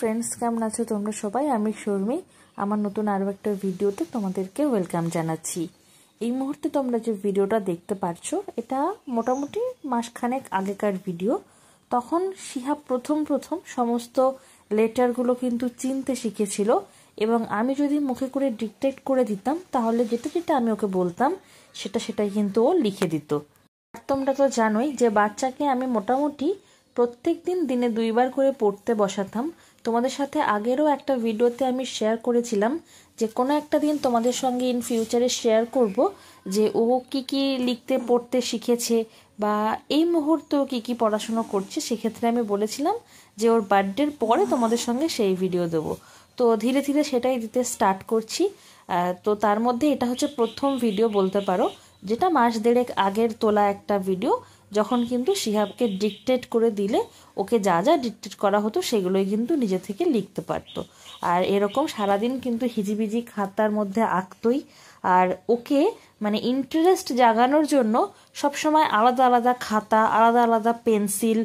Friends কেমন আছো তোমরা সবাই। আমি শর্মি, আমার নতুন আরো একটা ভিডিওতে তোমাদেরকে ওয়েলকাম জানাচ্ছি। এই মুহূর্তে তোমরা যে ভিডিওটা দেখতে পাচ্ছো এটা মোটামুটি মাসখানেক আগেকার ভিডিও। তখন শিহাব প্রথম সমস্ত লেটারগুলো কিন্তু চিনতে শিখেছিল এবং আমি যদি মুখে করে ডিকটেট করে দিতাম তাহলে যেটা আমি ওকে বলতাম সেটাই কিন্তু ও লিখে দিত। আর তোমরা তো জানোই যে বাচ্চাকে আমি মোটামুটি প্রত্যেক দিনে 2 বার করে পড়তে বসাতাম। তোমাদের সাথে আগেরও একটা ভিডিওতে আমি শেয়ার করেছিলাম যে কোনো একটা দিন তোমাদের সঙ্গে ইন ফিউচারে শেয়ার করব যে ও কি লিখতে পড়তে শিখেছে বা এই মুহূর্তে ও কি পড়াশোনা করছে। সেক্ষেত্রে আমি বলেছিলাম যে ওর বার্থডের পরে তোমাদের সঙ্গে সেই ভিডিও দেব। তো ধীরে ধীরে সেটাই দিতে স্টার্ট করছি। তো তার মধ্যে এটা হচ্ছে প্রথম ভিডিও বলতে পারো, যেটা মাস দেড়েক আগের তোলা একটা ভিডিও, যখন কিন্তু শিহাবকে ডিকটেট করে দিলে ওকে যা ডিকটেট করা হতো সেগুলোই কিন্তু নিজে থেকে লিখতে পারতো। আর এরকম সারাদিন কিন্তু হিজিবিজি খাতার মধ্যে আঁকতোই। আর ওকে মানে ইন্টারেস্ট জাগানোর জন্য সবসময় আলাদা আলাদা খাতা, আলাদা আলাদা পেন্সিল,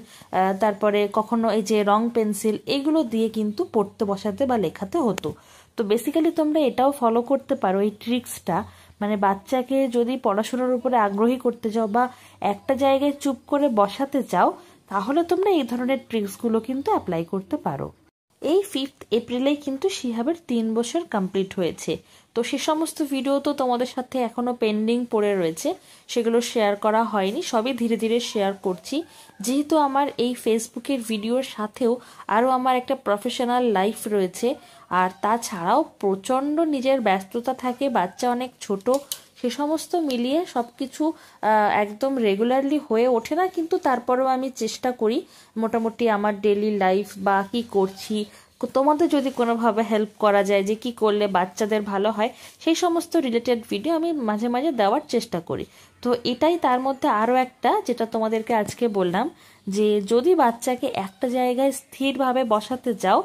তারপরে কখনো এই যে রং পেন্সিল, এগুলো দিয়ে কিন্তু পড়তে বসাতে বা লেখাতে হতো। তো বেসিক্যালি তোমরা এটাও ফলো করতে পারো এই ট্রিক্সটা, মানে বাচ্চাকে যদি পড়াশোনার উপরে আগ্রহী করতে চাও বা একটা জায়গায় চুপ করে বসাতে চাও তাহলে তোমরা এই ধরনের ট্রিক্সগুলো কিন্তু অ্যাপ্লাই করতে পারো। এই 5 এপ্রিলেই কিন্তু শিহাবের 3 বছর কমপ্লিট হয়েছে। তো সে সমস্ত ভিডিও তো তোমাদের সাথে এখনো পেন্ডিং পড়ে রয়েছে, সেগুলো শেয়ার করা হয়নি, সবই ধীরে ধীরে শেয়ার করছি। যেহেতু আমার এই ফেসবুকের ভিডিওর সাথেও আরও আমার একটা প্রফেশনাল লাইফ রয়েছে, আর তাছাড়াও প্রচণ্ড নিজের ব্যস্ততা থাকে, বাচ্চা অনেক ছোট, সে সমস্ত মিলিয়ে সব কিছু একদম রেগুলারলি হয়ে ওঠে না। কিন্তু তারপরেও আমি চেষ্টা করি মোটামুটি আমার ডেইলি লাইফ বা কি করছি, তোমাদের যদি কোনোভাবে হেল্প করা যায় যে কি করলে বাচ্চাদের ভালো হয়, সেই সমস্ত রিলেটেড ভিডিও আমি মাঝে মাঝে দেওয়ার চেষ্টা করি। তো এটাই তার মধ্যে আরও একটা, যেটা তোমাদেরকে আজকে বললাম, যে যদি বাচ্চাকে একটা জায়গায় স্থিরভাবে বসাতে যাও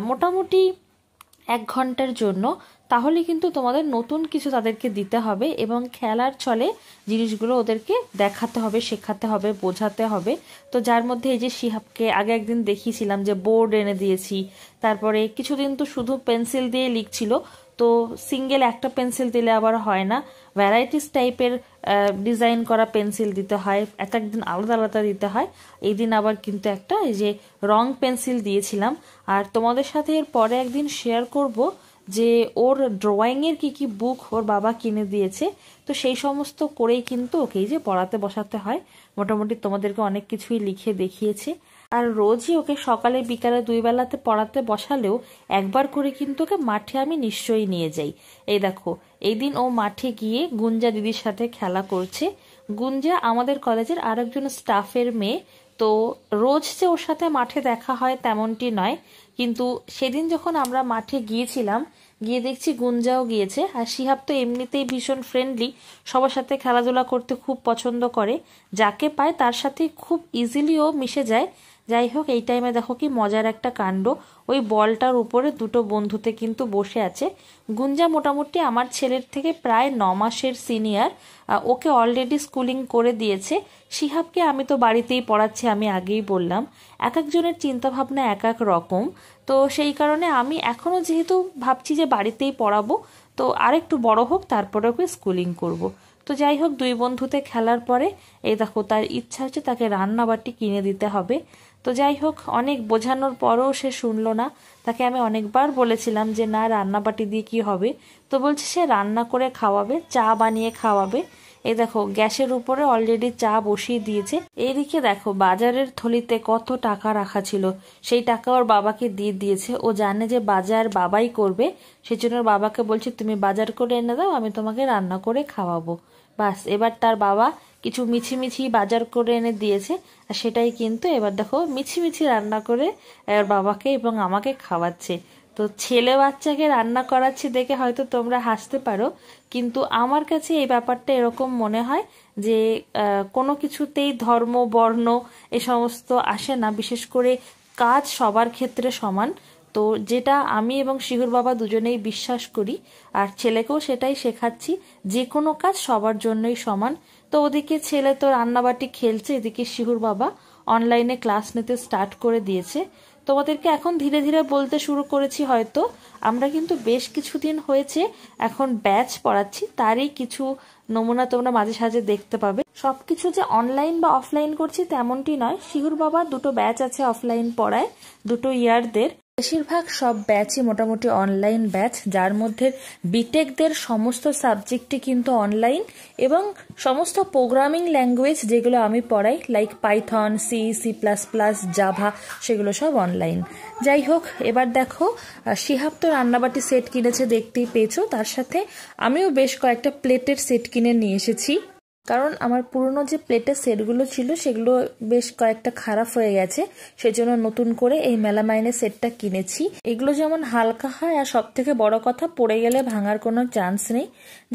মোটামুটি 1 ঘন্টার জন্য, তাহলে কিন্তু তোমাদের নতুন কিছু তাদেরকে দিতে হবে এবং খেলার ছলে জিনিসগুলো ওদেরকে দেখাতে হবে, শেখাতে হবে, বোঝাতে হবে। তো যার মধ্যে এই যে শিহাবকে আগে একদিন দেখিয়েছিলাম যে বোর্ড এনে দিয়েছি, তারপরে কিছুদিন তো শুধু পেন্সিল দিয়ে লিখছিল, তো সিঙ্গেল একটা পেন্সিল দিলে আবার হয় না, ভ্যারাইটিস টাইপের ডিজাইন করা পেন্সিল দিতে হয়, এক একদিন আলাদা আলাদা দিতে হয়। এই দিন আবার কিন্তু একটা এই যে রং পেন্সিল দিয়েছিলাম। আর তোমাদের সাথে এর পরে একদিন শেয়ার করব যে ওর ড্রয়িংয়ের কি বুক ওর বাবা কিনে দিয়েছে। তো সেই সমস্ত করেই কিন্তু ওকে এই যে পড়াতে বসাতে হয়। মোটামুটি তোমাদেরকে অনেক কিছুই লিখে দেখিয়েছে। আর রোজই ওকে সকালে বিকালে 2 বেলাতে পড়াতে বসালেও একবার করে কিন্তু ওকে মাঠে আমি নিশ্চয়ই নিয়ে যাই। এই দেখো এই দিন ও মাঠে গিয়ে গুঞ্জা দিদির সাথে খেলা করছে। গুঞ্জা আমাদের কলেজের আরেকজন স্টাফের মেয়ে। তো রোজ যে ওর সাথে মাঠে দেখা হয় তেমনটি নয়, কিন্তু সেদিন যখন আমরা মাঠে গিয়েছিলাম, গিয়ে দেখছি গুঞ্জাও গিয়েছে। আর শিহাব তো এমনিতেই ভীষণ ফ্রেন্ডলি, সবার সাথে খেলাধুলা করতে খুব পছন্দ করে, যাকে পায় তার সাথে খুব ইজিলিও মিশে যায়। যাই হোক, এই টাইমে দেখো কি মজার একটা কাণ্ড, ওই বলটার উপরে 2টো বন্ধুতে কিন্তু বসে আছে। গুঞ্জা মোটামুটি আমার ছেলের থেকে প্রায় 9 মাসের সিনিয়র, ওকে অলরেডি স্কুলিং করে দিয়েছে। শিহাবকে আমি তো বাড়িতেই পড়াচ্ছি, আমি আগেই বললাম, এক একজনের চিন্তাভাবনা এক এক রকম। তো সেই কারণে আমি এখনও যেহেতু ভাবছি যে বাড়িতেই পড়াবো, তো আরেকটু বড় হোক তারপরে ওকে স্কুলিং করব। তো যাই হোক, 2 বন্ধুতে খেলার পরে এই দেখো তার ইচ্ছা হচ্ছে তাকে রান্নাবাটি কিনে দিতে হবে। তো যাই হোক, অনেক বোঝানোর পরও সে শুনলো না। তাকে আমি অনেকবার বলেছিলাম যে না, রান্নাবাটি দিয়ে কি হবে। তো বলছে সে রান্না করে খাওয়াবে, চা বানিয়ে খাওয়াবে। এই দেখো গ্যাসের উপরে অলরেডি চা বসিয়ে দিয়েছে। এদিকে দেখো বাজারের থলিতে কত টাকা রাখা ছিল, সেই টাকা ওর বাবাকে দিয়ে দিয়েছে। ও জানে যে বাজার বাবাই করবে, সেজন্য ওর বাবাকে বলছে তুমি বাজার করে এনে দাও, আমি তোমাকে রান্না করে খাওয়াবো। বাস, এবার তার বাবা কিছু মিছিমিছি বাজার করে এনে দিয়েছে, আর সেটাই কিন্তু এবার দেখো মিছিমিছি রান্না করে বাবাকে এবং আমাকে খাওয়াচ্ছে। তো ছেলে বাচ্চাকে রান্না করাচ্ছি দেখে হয়তো তোমরা হাসতে পারো, কিন্তু আমার কাছে এই ব্যাপারটা এরকম মনে হয় যে কোনো কিছুতেই ধর্ম বর্ণ এ সমস্ত আসে না, বিশেষ করে কাজ সবার ক্ষেত্রে সমান। তো যেটা আমি এবং শিহুর বাবা দুজনেই বিশ্বাস করি, আর ছেলেকেও সেটাই শেখাচ্ছি, যে কোনো কাজ সবার জন্যই সমান। তো ওদিকে ছেলে তো রান্নাবাটি খেলছে, এদিকে শিহুর বাবা অনলাইনে ক্লাস নিতে স্টার্ট করে দিয়েছে। তোমাদেরকে এখন ধীরে ধীরে বলতে শুরু করেছি। হয়তো আমরা কিন্তু বেশ কিছুদিন হয়েছে এখন ব্যাচ পড়াচ্ছি, তারই কিছু নমুনা তোমরা মাঝে সাঝে দেখতে পাবে। সবকিছু যে অনলাইন বা অফলাইন করছি তেমনটি নয়। শিহুর বাবা দুটো ব্যাচ আছে অফলাইন পড়ায়, দুটো ইয়ারদের। বেশিরভাগ সব ব্যাচই মোটামুটি অনলাইন ব্যাচ, যার মধ্যে বিটেকদের সমস্ত সাবজেক্টই কিন্তু অনলাইন, এবং সমস্ত প্রোগ্রামিং ল্যাঙ্গুয়েজ যেগুলো আমি পড়াই লাইক পাইথন, C++, জাভা, সেগুলো সব অনলাইন। যাই হোক, এবার দেখো শিহাব তো রান্নাবাটি সেট কিনেছে, দেখতেই পেয়েছো। তার সাথে আমিও বেশ কয়েকটা প্লেটের সেট কিনে নিয়ে এসেছি, কারণ আমার পুরনো যে প্লেটের সেটগুলো ছিল সেগুলো বেশ কয়েকটা খারাপ হয়ে গেছে, সেজন্য নতুন করে এই মেলামাইনের সেটটা কিনেছি। এগুলো যেমন হালকা হয়, আর সব থেকে বড় কথা পড়ে গেলে ভাঙার কোনো চান্স নেই।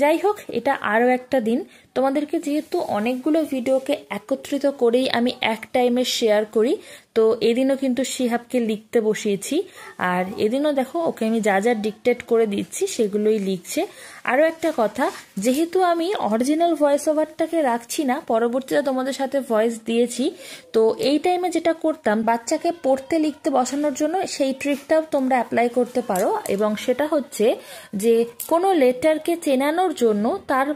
যাই হোক, এটা আরও একটা দিন। তোমাদেরকে যেহেতু অনেকগুলো ভিডিওকে একত্রিত করেই আমি এক টাইমে শেয়ার করি, তো এদিনও কিন্তু শিহাবকে লিখতে বসিয়েছি। আর এদিনও দেখো ওকে আমি যা যা ডিকটেট করে দিচ্ছি সেগুলোই লিখছে। আরও একটা কথা, যেহেতু আমি অরিজিনাল ভয়েস ওভারটাকে রাখছি না, পরবর্তীতে তোমাদের সাথে ভয়েস দিয়েছি, তো এই টাইমে যেটা করতাম বাচ্চাকে পড়তে লিখতে বসানোর জন্য, সেই ট্রিকটাও তোমরা অ্যাপ্লাই করতে পারো। এবং সেটা হচ্ছে যে কোনো লেটারকে চেনানোর জন্য তার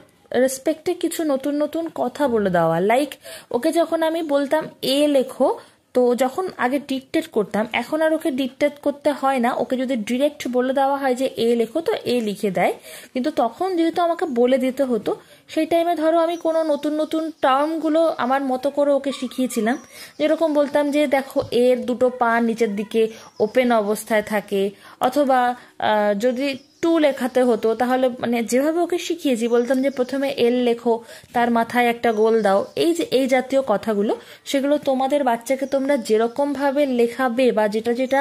রেসপেক্টে কিছু নতুন নতুন কথা বলে দেওয়া। লাইক ওকে যখন আমি বলতাম এ লেখো, তো যখন আগে ডিকটেট করতাম, এখন আর ওকে ডিকটেট করতে হয় না। ওকে যদি ডিরেক্ট বলে দেওয়া হয় যে এ লেখো, তো এ লিখে দেয়। কিন্তু তখন যেহেতু আমাকে বলে দিতে হতো, সেই টাইমে ধরো আমি কোনো নতুন নতুন টার্মগুলো আমার মতো করে ওকে শিখিয়েছিলাম। যেরকম বলতাম যে দেখো এর দুটো পা নিচের দিকে ওপেন অবস্থায় থাকে, অথবা যদি টু লেখাতে হতো তাহলে মানে যেভাবে ওকে শিখিয়েছি, বলতাম যে প্রথমে এল লেখো, তার মাথায় একটা গোল দাও। এই যে এই জাতীয় কথাগুলো, সেগুলো তোমাদের বাচ্চাকে তোমরা যেরকমভাবে লেখাবে বা যেটা যেটা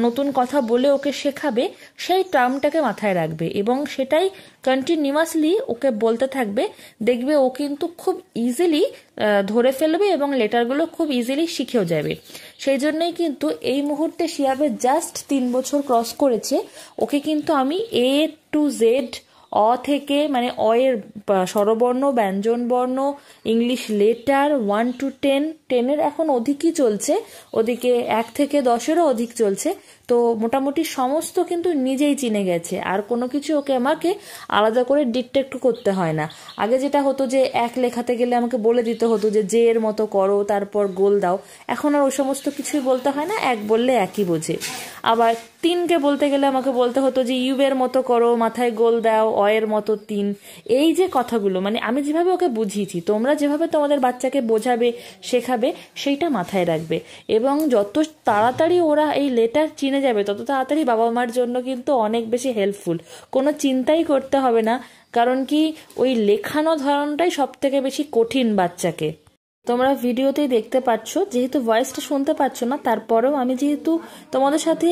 নতুন কথা বলে ওকে শেখাবে, সেই টার্মটাকে মাথায় রাখবে এবং সেটাই কন্টিনিউয়াসলি ওকে বলতে থাকবে। দেখবে ও কিন্তু খুব ইজিলি ধরে ফেলবে এবং লেটারগুলো খুব ইজিলি শিখেও যাবে। সেই জন্যই কিন্তু এই মুহূর্তে শিয়াবের জাস্ট 3 বছর ক্রস করেছে, ওকে কিন্তু আমি A to Z, অ থেকে মানে অ এর স্বরবর্ণ, ব্যঞ্জন বর্ণ, ইংলিশ লেটার 1 to 10, 10-এর এখন অধিকই চলছে, ওদিকে 1 থেকে 10-এরও অধিক চলছে। তো মোটামুটি সমস্ত কিন্তু নিজেই চিনে গেছে, আর কোনো কিছু ওকে আমাকে আলাদা করে ডিকটেক্ট করতে হয় না। আগে যেটা হতো যে 1 লেখাতে গেলে আমাকে বলে দিতে হতো যে জে এর মতো করো, তারপর গোল দাও। এখন আর ওই সমস্ত কিছুই বলতে হয় না, 1 বললে 1ই বোঝে। আবার 3কে বলতে গেলে আমাকে বলতে হতো যে ইউ এর মতো করো, মাথায় গোল দাও, অ এর মতো 3। এই যে কথাগুলো মানে আমি যেভাবে ওকে বুঝিয়েছি, তোমরা যেভাবে তোমাদের বাচ্চাকে বোঝাবে, শেখাবে, সেইটা মাথায় রাখবে। এবং যত তাড়াতাড়ি ওরা এই লেটার চিনে যাবে, তত তাড়াতাড়ি বাবা মার জন্য কিন্তু অনেক বেশি হেল্পফুল। কোনো চিন্তাই করতে হবে না, কারণ কি ওই লেখানো ধরনটাই সব থেকে বেশি কঠিন বাচ্চাকে। তোমরা ভিডিওতেই দেখতে পাচ্ছ, যেহেতু ভয়েসটা শুনতে পাচ্ছ না, তারপরেও আমি যেহেতু তোমাদের সাথে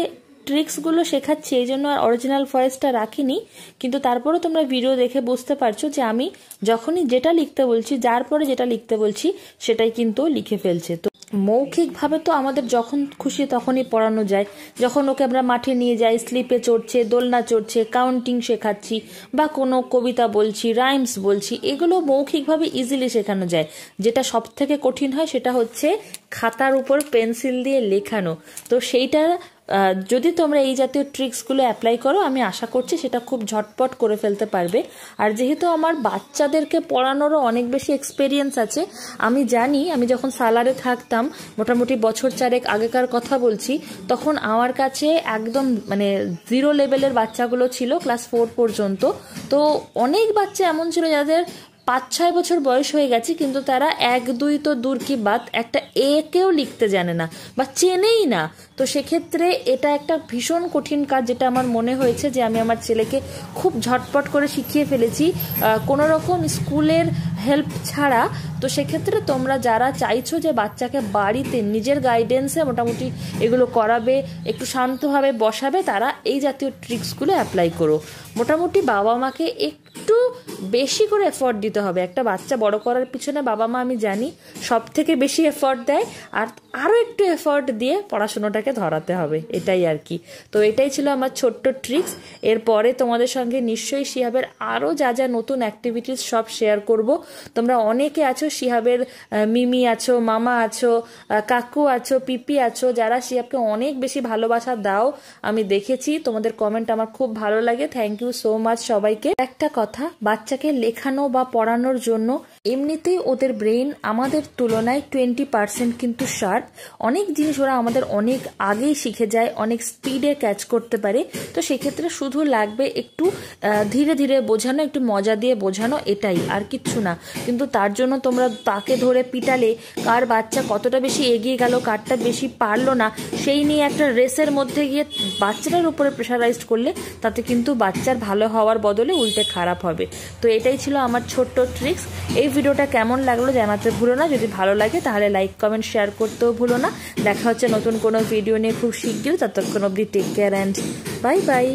ট্রিক্সগুলো শেখাচ্ছি, এই জন্য আর অরিজিনাল ভয়েসটা রাখিনি। কিন্তু তারপরেও তোমরা ভিডিও দেখে বুঝতে পারছো যে আমি যখনই যেটা লিখতে বলছি, যার পরে যেটা লিখতে বলছি, সেটাই কিন্তু লিখে ফেলছে। তো মৌখিকভাবে তো আমাদের যখন খুশি তখনই পড়ানো যায়। যখন ওকে আমরা মাঠে নিয়ে যাই, স্লিপে চড়ছে, দোলনা চড়ছে, কাউন্টিং শেখাচ্ছি, বা কোনো কবিতা বলছি, রাইমস বলছি, এগুলো মৌখিকভাবে ইজিলি শেখানো যায়। যেটা সব থেকে কঠিন হয় সেটা হচ্ছে খাতার উপর পেন্সিল দিয়ে লেখানো। তো সেইটা যদি তোমরা এই জাতীয় ট্রিক্সগুলো অ্যাপ্লাই করো, আমি আশা করছি সেটা খুব ঝটপট করে ফেলতে পারবে। আর যেহেতু আমার বাচ্চাদেরকে পড়ানোরও অনেক বেশি এক্সপেরিয়েন্স আছে, আমি জানি আমি যখন সালারে থাকতাম, মোটামুটি বছর 4 আগেকার কথা বলছি, তখন আমার কাছে একদম মানে 0 লেভেলের বাচ্চাগুলো ছিল, ক্লাস 4 পর্যন্ত। তো অনেক বাচ্চা এমন ছিল যাদের 5-6 বছর বয়স হয়ে গেছে, কিন্তু তারা 1-2 তো দূর কি বাত, একটা এ কেও লিখতে জানে না বা চেনেই না। তো সেক্ষেত্রে এটা একটা ভীষণ কঠিন কাজ, যেটা আমার মনে হয়েছে যে আমি আমার ছেলেকে খুব ঝটপট করে শিখিয়ে ফেলেছি কোনো রকম স্কুলের হেল্প ছাড়া। তো সেক্ষেত্রে তোমরা যারা চাইছো যে বাচ্চাকে বাড়িতে নিজের গাইডেন্সে মোটামুটি এগুলো করাবে, একটু শান্তভাবে বসাবে, তারা এই জাতীয় ট্রিক্সগুলো অ্যাপ্লাই করো। মোটামুটি বাবা মাকে একটু বেশি করে এফোর্ট দিতে হবে। একটা বাচ্চা বড় করার পিছনে বাবা মা আমি জানি সব থেকে বেশি এফোর্ট দেয়, আর আরও একটু এফোর্ট দিয়ে পড়াশোনাটাকে ধরাতে হবে, এটাই আর কি। তো এটাই ছিল আমার ছোট্ট ট্রিক্স। এরপরে তোমাদের সঙ্গে নিশ্চয়ই শিহাবের আরও যা যা নতুন অ্যাক্টিভিটিস সব শেয়ার করব। তোমরা অনেকে আছো, শিহাবের মিমি আছো, মামা আছো, কাকু আছো, পিপি আছো, যারা শিহাবকে অনেক বেশি ভালোবাসা দাও। আমি দেখেছি তোমাদের কমেন্ট, আমার খুব ভালো লাগে। থ্যাংক ইউ সো মাচ সবাইকে। একটা কথা, বাচ্চাকে লেখানো বা পড়ানোর জন্য এমনিতেই ওদের ব্রেন আমাদের তুলনায় 20% কিন্তু শার্প। অনেক জিনিস ওরা আমাদের অনেক আগেই শিখে যায়, অনেক স্পিডে ক্যাচ করতে পারে। তো সেক্ষেত্রে শুধু লাগবে একটু ধীরে ধীরে বোঝানো, একটু মজা দিয়ে বোঝানো, এটাই, আর কিচ্ছু না। কিন্তু তার জন্য তোমরা তাকে ধরে পিটালে কার বাচ্চা কতটা বেশি এগিয়ে গেল, কারটা বেশি পারলো না, সেই নিয়ে একটা রেসের মধ্যে গিয়ে বাচ্চাটার উপরে প্রেশারাইজড করলে তাতে কিন্তু বাচ্চার ভালো হওয়ার বদলে উল্টে খারাপ হবে। তো এটাই ছিল আমার ছোট্ট ট্রিক্স। এই ভিডিওটা কেমন লাগলো জানাতে ভুলো না। যদি ভালো লাগে তাহলে লাইক কমেন্ট শেয়ার করতেও ভুলো না। দেখা হচ্ছে নতুন কোনো ভিডিও নিয়ে খুব শিগগিরই। ততক্ষণ অবধি take care and bye by.